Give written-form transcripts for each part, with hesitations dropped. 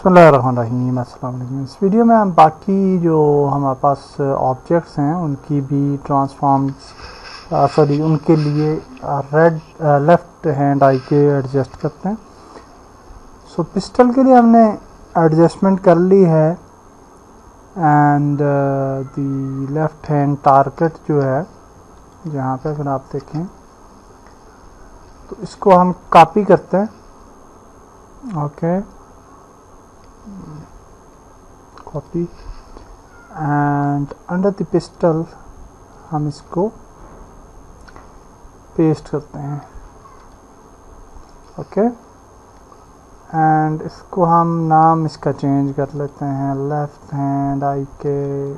बिस्मिल्लाहिर्रहमानिर्रहीम। अस्सलाम वालेकुम। इस वीडियो में हम बाकी जो हमारे पास ऑब्जेक्ट्स हैं उनकी भी उनके लिए लेफ़्ट हैंड आई के एडजस्ट करते हैं। सो पिस्टल के लिए हमने एडजस्टमेंट कर ली है and the left hand target जो है जहाँ पे अगर आप देखें तो इसको हम कॉपी करते हैं। Okay, copy and under the pistol हम इसको पेस्ट करते हैं। ओके, एंड इसको हम नाम इसका चेंज कर लेते हैं, लेफ्ट हैंड आई के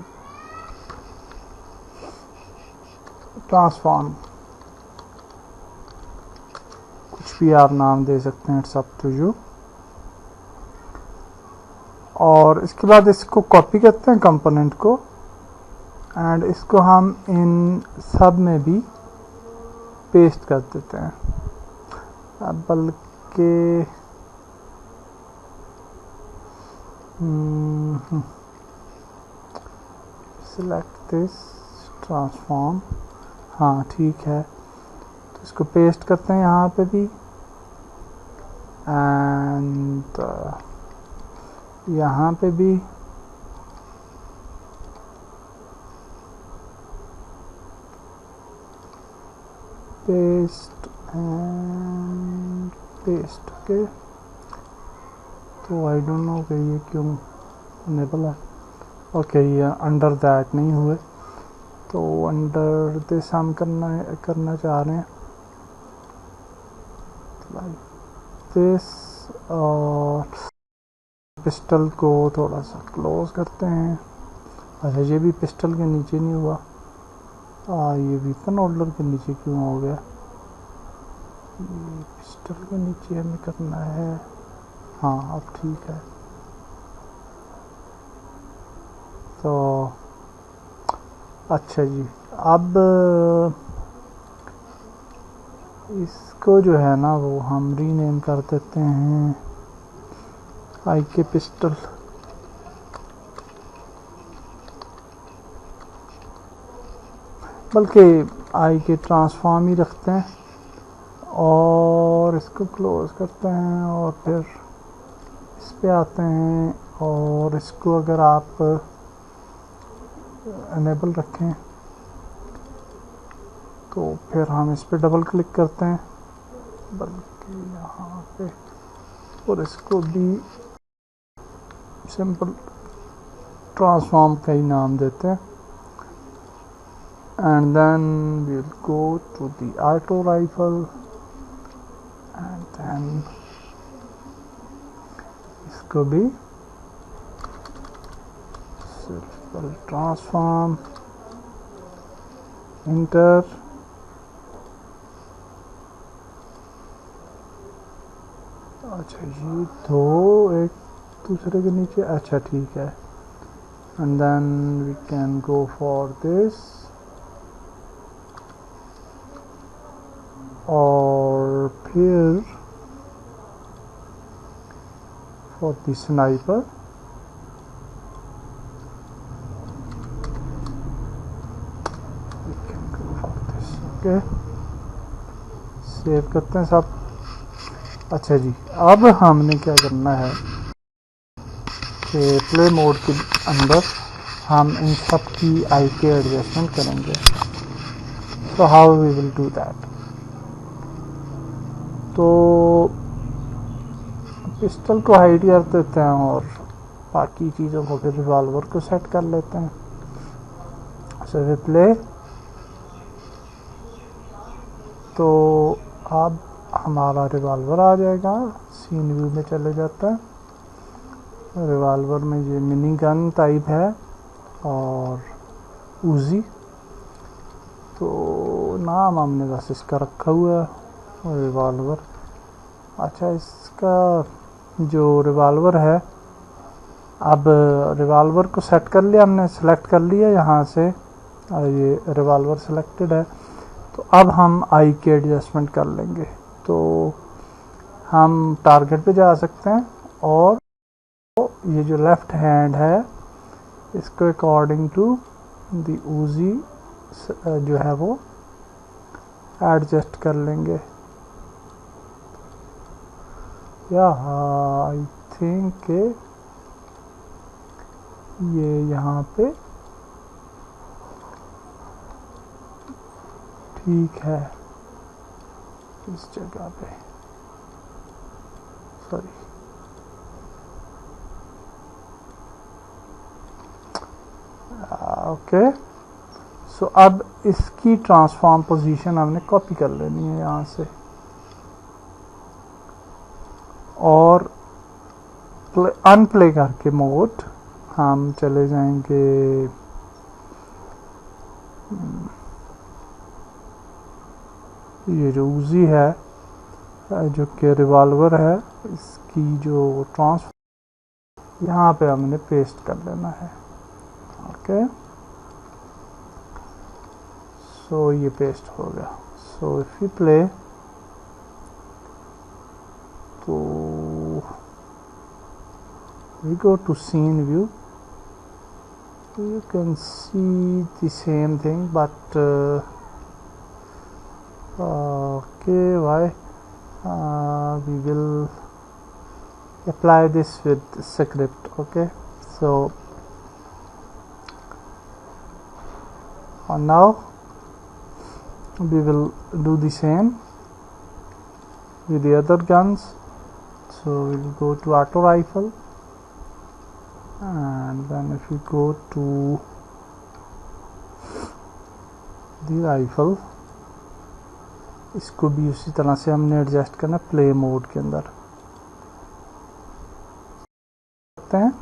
ट्रांसफॉर्म, कुछ भी आप नाम दे सकते हैं, इट्स अप टू यू। और इसके बाद इसको कॉपी करते हैं कंपोनेंट को एंड इसको हम इन सब में भी पेस्ट कर देते हैं। अब बल्कि सिलेक्ट दिस ट्रांसफॉर्म, हाँ ठीक है, तो इसको पेस्ट करते हैं यहाँ पे भी एंड यहाँ पे भी पेस्ट एंड पेस्ट। ओके, तो आई डोंट नो कि ये क्यों इनेबल है। ओके, ये अंडर दैट नहीं हुए, तो अंडर दिस हम करना चाह रहे हैं लाइक दिस। और पिस्टल को थोड़ा सा क्लोज करते हैं। अच्छा, ये भी पिस्टल के नीचे नहीं हुआ, ये वेपन होल्डर के नीचे क्यों हो गया? ये पिस्टल के नीचे हमें करना है, हाँ अब ठीक है। तो अच्छा जी, अब इसको जो है ना वो हम रीनेम कर देते हैं आई के पिस्टल। बल्कि आई के ट्रांसफॉर्म ही रखते हैं और इसको क्लोज करते हैं और फिर इस पे आते हैं और इसको अगर आप इनेबल रखें तो फिर हम इस पे डबल क्लिक करते हैं, बल्कि यहाँ पे, और इसको भी सिंपल ट्रांसफॉर्म का ही नाम देते हैं। And then we will go to the auto rifle and then इसको भी सिंपल ट्रांसफॉर्म इंटर। अच्छा, ये दो एक दूसरे के नीचे, अच्छा ठीक है। And then we can go for this और फिर for the sniper we can go for this. Okay, save करते हैं सब। अच्छा जी, अब हमने क्या करना है कि प्ले मोड के अंदर हम इन सब की आई के एडजस्टमेंट करेंगे। तो how we will do that? तो पिस्टल को हाइड कर देते हैं और बाकी चीज़ों को फिर रिवॉल्वर को सेट कर लेते हैं। सो प्ले, तो अब हमारा रिवॉल्वर आ जाएगा, सीन व्यू में चले जाता है। रिवॉल्वर में ये मिनी गन टाइप है और उजी, तो नाम हमने बस इसका रखा हुआ है रिवॉल्वर। अच्छा, इसका जो रिवॉल्वर है, अब रिवॉल्वर को सेट कर लिया हमने, सेलेक्ट कर लिया यहाँ से, ये रिवॉल्वर सेलेक्टेड है। तो अब हम आई के एडजस्टमेंट कर लेंगे। तो हम टारगेट पे जा सकते हैं और ये जो लेफ्ट हैंड है इसको अकॉर्डिंग टू द ऊजी जो है वो एडजस्ट कर लेंगे। या आई थिंक ये यहाँ पे ठीक है, इस जगह पे सॉरी ओके। सो अब इसकी ट्रांसफॉर्म पोजीशन हमने कॉपी कर लेनी है यहाँ से और अनप्ले करके मोड हम चले जाएंगे ये जो ऊजी है जो कि रिवॉल्वर है इसकी जो ट्रांसफर यहाँ पे हमने पेस्ट कर लेना है। ओके सो ये पेस्ट हो गया। सो इफ यू प्ले तो we go to scene view, you can see the same thing but okay why we will apply this with script. Okay so now we will do the same with the other guns. So we'll go to auto rifle and then if we go to the rifle इसको भी उसी तरह से हमने adjust करना play mode के अंदर करते हैं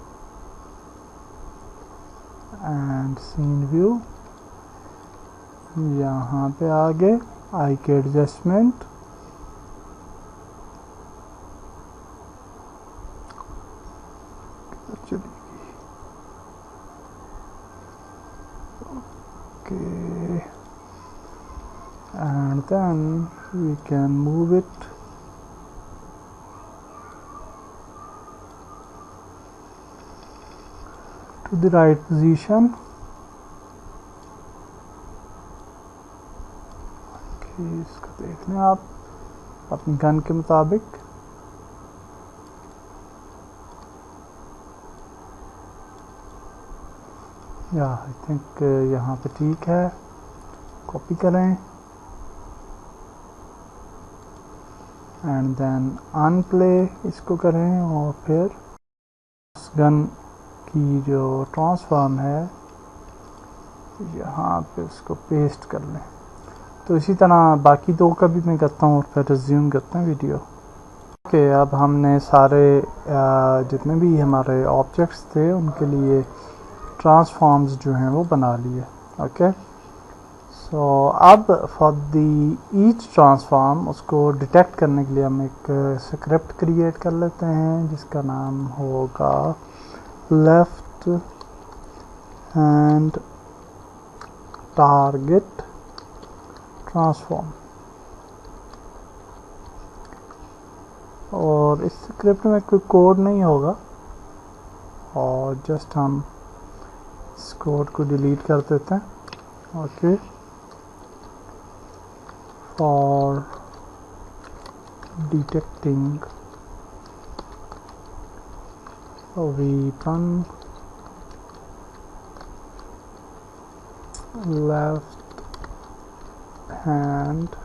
एंड सीन व्यू यहाँ पे आगे आई के adjustment okay and then we can move it to the right position. okay इसको देख लें आप अपनी गन के मुताबिक। या आई थिंक यहाँ पे ठीक है, कॉपी करें एंड देन अनप्ले इसको करें और फिर उस गन की जो ट्रांसफॉर्म है यहाँ पे उसको पेस्ट कर लें। तो इसी तरह बाकी दो का भी मैं करता हूँ और फिर रिज्यूम करते हैं वीडियो। ओके अब हमने सारे जितने भी हमारे ऑब्जेक्ट्स थे उनके लिए ट्रांसफॉर्म्स जो हैं वो बना लिए। ओके सो अब फॉर द ईच ट्रांसफॉर्म उसको डिटेक्ट करने के लिए हम एक स्क्रिप्ट क्रिएट कर लेते हैं जिसका नाम होगा लेफ्ट हैंड टारगेट ट्रांसफॉर्म। और इस स्क्रिप्ट में कोई कोड नहीं होगा और जस्ट हम इस कोड को डिलीट कर देते हैं। Okay for detecting weapon left hand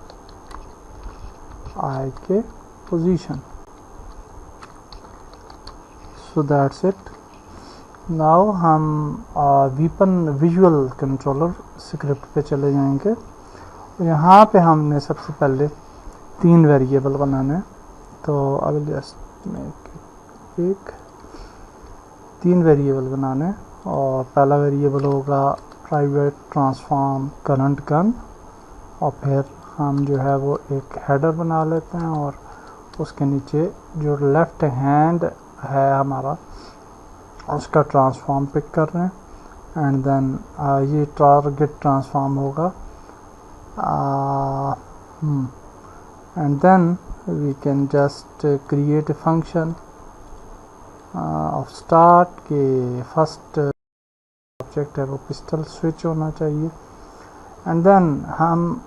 eye के position. So that's it. Now हम वीपन विजुअल कंट्रोलर स्क्रिप्ट पे चले जाएंगे। यहाँ पे हमने सबसे पहले 3 वेरिएबल बनाने हैं। तो अब जस्ट मेक एक 3 वेरिएबल बनाने हैं और पहला वेरिएबल होगा प्राइवेट ट्रांसफॉर्म करंट गन और फिर हम जो है वो एक हेडर बना लेते हैं और उसके नीचे जो लेफ्ट हैंड है हमारा उसका ट्रांसफॉर्म पिक कर रहे हैं एंड देन ये टारगेट ट्रांसफॉर्म होगा and then we can just create a function of start के फर्स्ट ऑब्जेक्ट है वो पिस्टल स्विच होना चाहिए। एंड देन हम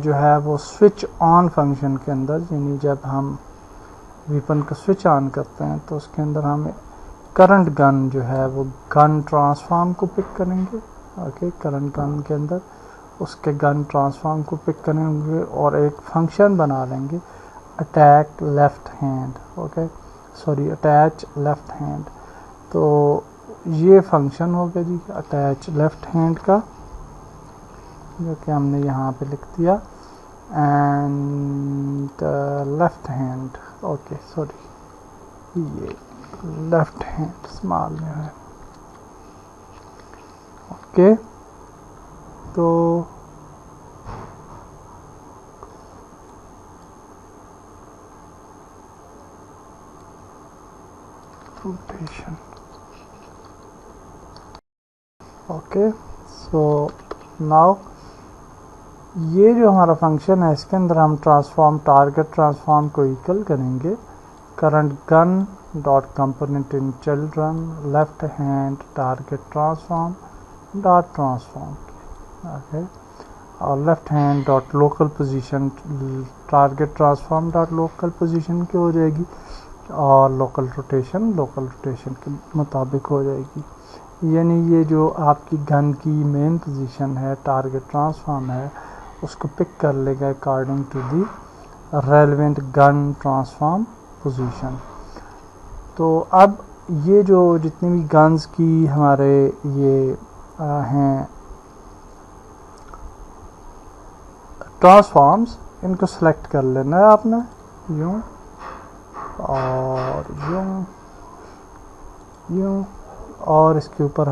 जो है वो स्विच ऑन फंक्शन के अंदर, यानी जब हम वेपन का स्विच ऑन करते हैं तो उसके अंदर हम करंट गन जो है वो गन ट्रांसफॉर्म को पिक करेंगे। ओके, करंट गन के अंदर उसके गन ट्रांसफॉर्म को पिक करेंगे और एक फंक्शन बना लेंगे attack left hand. Okay, sorry, attach left hand. तो ये फंक्शन हो गया जी अटैच लेफ्ट हैंड का, जो कि हमने यहाँ पे लिख दिया। And left hand, okay sorry, ये लेफ्ट हैंड स्मॉल में है। ओके, तो रोटेशन। ओके, सो नाउ ये जो हमारा फंक्शन है इसके अंदर हम ट्रांसफॉर्म टारगेट ट्रांसफॉर्म को इक्वल करेंगे current gun dot component in children left hand target transform dot transform. Okay, और left hand dot local position target transform dot local position की हो जाएगी और लोकल रोटेशन के मुताबिक हो जाएगी। यानी ये जो आपकी गन की मेन पोजीशन है टारगेट ट्रांसफॉर्म है उसको पिक कर लेगा according to the relevant gun transform position. तो अब ये जो जितनी भी गन्स की हमारे ये हैं ट्रांसफॉर्म्स, इनको सेलेक्ट कर लेना है आपने यूं और यूं और इसके ऊपर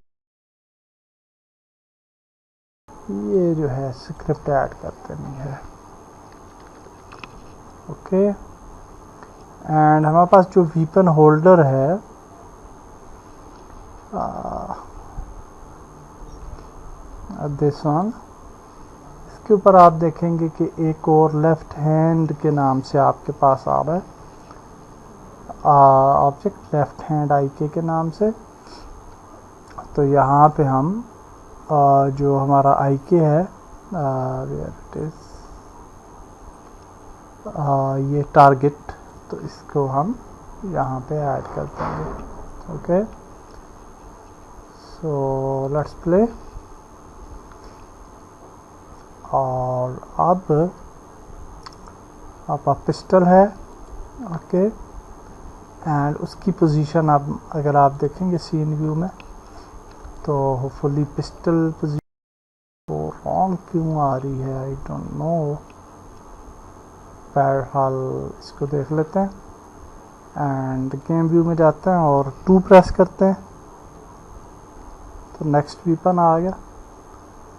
ये जो है स्क्रिप्ट ऐड कर देनी है। ओके, एंड हमारे पास जो वीपन होल्डर है दिस वन, इसके ऊपर आप देखेंगे कि एक और लेफ्ट हैंड के नाम से आपके पास आ रहा है ऑब्जेक्ट लेफ्ट हैंड आईके के नाम से। तो यहाँ पे हम जो हमारा आईके है वेयर इट इज ये टारगेट, तो इसको हम यहाँ पे ऐड कर देंगे। Okay, so let's play. और अब आपका पिस्टल है। ओके, एंड उसकी पोजीशन अब अगर आप देखेंगे सीन व्यू में तो होपफुली पिस्टल पोजीशन तो रॉन्ग क्यों आ रही है, आई डोंट नो। बहरहाल इसको देख लेते हैं एंड गेम व्यू में जाते हैं और 2 प्रेस करते हैं तो नेक्स्ट वीपन आ गया।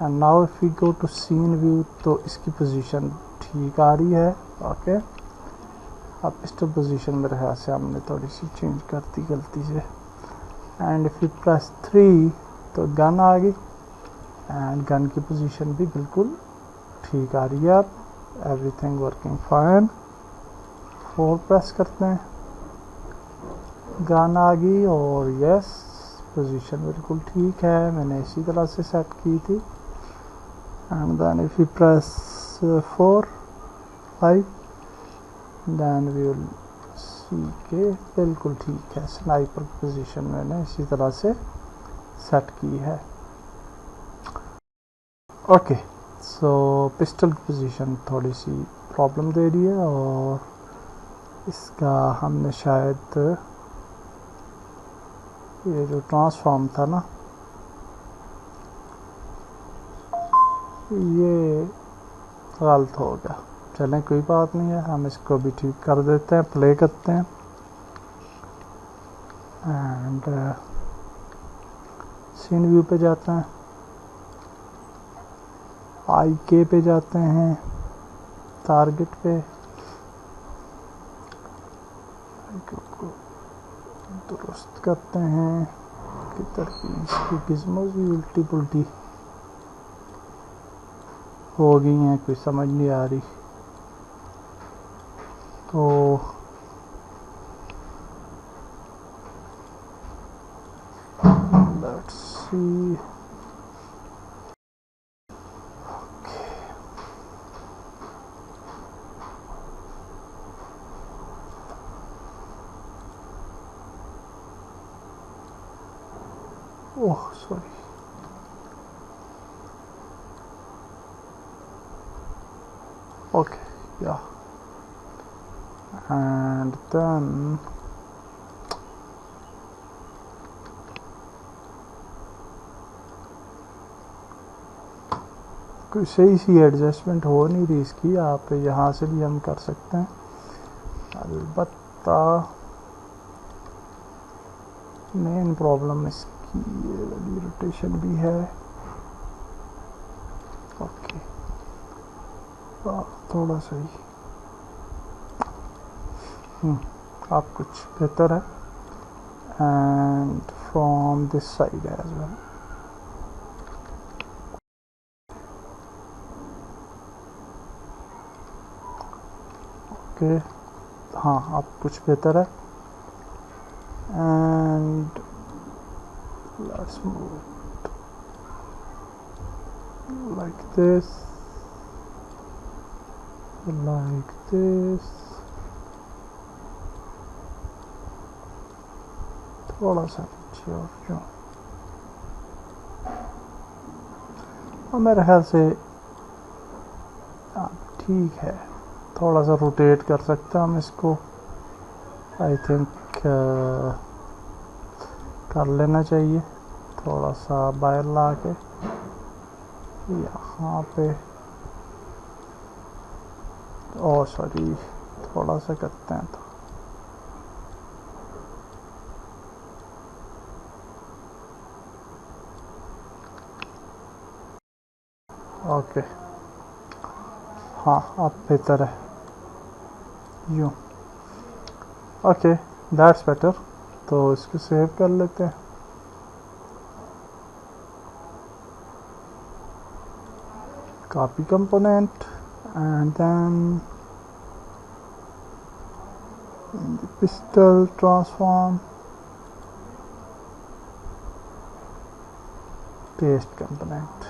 And now if we go to scene view तो इसकी पोजीशन ठीक आ रही है। ओके, अब पिस्टल पोजीशन मेरे ख्याल से हमने थोड़ी सी चेंज कर दी गलती से। एंड इफ यू प्रेस 3 तो गन आ गई एंड गन की पोजीशन भी बिल्कुल ठीक आ रही है। अब एवरीथिंग वर्किंग फाइन। 4 प्रेस करते हैं, गन आ गई और यस पोजीशन बिल्कुल ठीक है, मैंने इसी तरह से सेट की थी। And then if you press 4 5 then we will see के बिल्कुल ठीक है, स्नाइपर पोजीशन मैंने इसी तरह से सेट की है। ओके, सो पिस्टल की पोजीशन थोड़ी सी प्रॉब्लम दे रही है और इसका हमने शायद ये जो ट्रांसफॉर्म था ना ये गलत हो गया। चलें कोई बात नहीं है, हम इसको भी ठीक कर देते हैं, प्ले करते हैं एंड सीन व्यू पे जाते हैं, आईके पे जाते हैं, टारगेट पे को दुरुस्त करते हैं कि तरकीब इसकी गिज़मोज़ भी उल्टी पुल्टी हो गई हैं, कोई समझ नहीं आ रही। तो let's see. Oh sorry, okay, yeah, and then कोई सही सी एडजस्टमेंट हो नहीं रही इसकी। आप यहाँ से भी हम कर सकते हैं, अलबत्ता मेन प्रॉब्लम इसकी ये वाली रोटेशन भी है। ओके, थोड़ा सही, आप कुछ बेहतर है। And from this side as well. Okay, हाँ अब कुछ बेहतर है। And let's move like this, like this, थोड़ा सा नीचे और क्यों, और मेरे ख्याल से ठीक है। थोड़ा सा रोटेट कर सकते हैं हम इसको, आई थिंक कर लेना चाहिए। थोड़ा सा बाहर ला के यहाँ पे, ओ सॉरी, थोड़ा सा करते हैं तो ओके, हाँ अब बेहतर है यूँ। Okay, that's better. तो इसको सेव कर लेते हैं। Copy component and then pistol transform, paste component.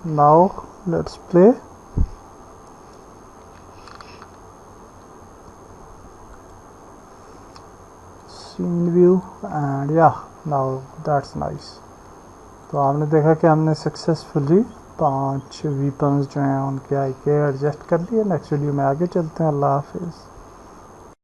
Now let's play. Scene view and yeah, now that's nice. तो आपने देखा कि हमने सक्सेसफुली 5 वीपन्स जो हैं उनके आई के एडजस्ट कर लिए। नेक्स्ट वीडियो में आगे चलते हैं। अल्लाह हाफिज़।